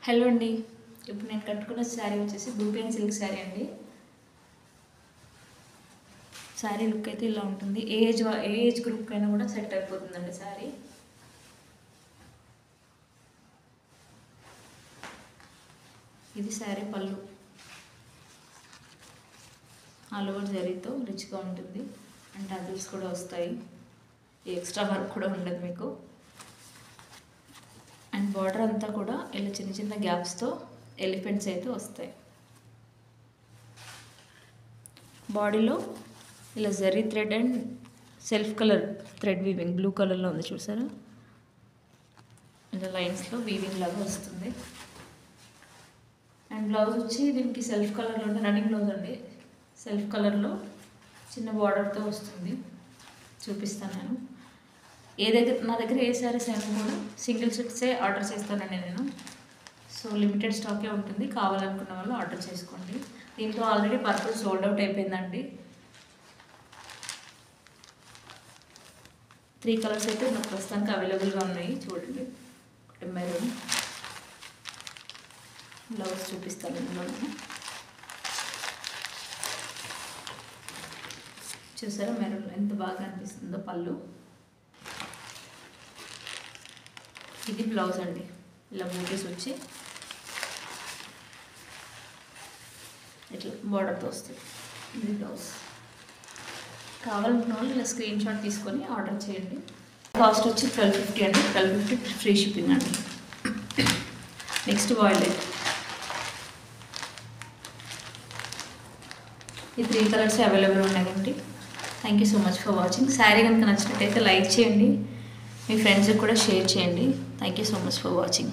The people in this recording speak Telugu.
హలో అండి. ఇప్పుడు నేను కట్టుకున్న శారీ వచ్చేసి బ్లూపెన్ సిల్క్ శారీ అండి. శారీ లుక్ అయితే ఇలా ఉంటుంది. ఏ ఏజ్ గ్రూప్ అయినా కూడా సెట్ అయిపోతుందండి శారీ. ఇది శారీ పళ్ళు. ఆల్ ఓవర్ జరీతో రిచ్గా ఉంటుంది అండ్ టజిల్స్ కూడా వస్తాయి. ఎక్స్ట్రా వర్క్ కూడా ఉండదు మీకు. అండ్ బార్డర్ అంతా కూడా ఇలా చిన్న చిన్న గ్యాప్స్తో ఎలిఫెంట్స్ అయితే వస్తాయి. బాడీలో ఇలా zari thread and self colour thread weaving blue కలర్లో ఉంది చూసారా, ఇలా లైన్స్లో వీవింగ్ లాగా వస్తుంది. అండ్ బ్లౌజ్ వచ్చి దీనికి సెల్ఫ్ కలర్లో ఉంటే రన్నింగ్ బ్లౌజ్ అండి. సెల్ఫ్ కలర్లో చిన్న బార్డర్తో వస్తుంది. చూపిస్తాను నేను. నా దగ్గర ఏ శారీస్ అయినా కూడా సింగిల్ సెట్సే ఆర్డర్ చేస్తానండి నేను. సో లిమిటెడ్ స్టాకే ఉంటుంది. కావాలనుకున్న వాళ్ళు ఆర్డర్ చేసుకోండి. దీంట్లో ఆల్రెడీ పర్పుల్ సోల్డ్ అవుట్ అయిపోయిందండి. 3 కలర్స్ అయితే నాకు ప్రస్తుతానికి అవైలబుల్గా ఉన్నాయి. చూడండి, ఒకటి మెరూన్. బ్లౌజ్ చూపిస్తాను ఇందులో. చూసారా మెరూన్ ఎంత బాగా అనిపిస్తుందో పళ్ళు. ఇది బ్లౌజ్ అండి. ఇలా బూటీస్ వచ్చి ఇట్లా బార్డర్తో వస్తుంది. ఇది బ్లౌజ్. కావాలనుకున్న వాళ్ళు ఇలా స్క్రీన్ షాట్ తీసుకొని ఆర్డర్ చేయండి. కాస్ట్ వచ్చి 1250 అండి. 1250 ఫ్రీ షిప్పింగ్ అండి. Next violet. ఈ 3 కలర్స్ అవైలబుల్ ఉన్నాయండి. Thank you so much for watching. Sari కనుక నచ్చినట్టయితే లైక్ చేయండి, మీ ఫ్రెండ్స్కి కూడా షేర్ చేయండి. Thank you so much for watching.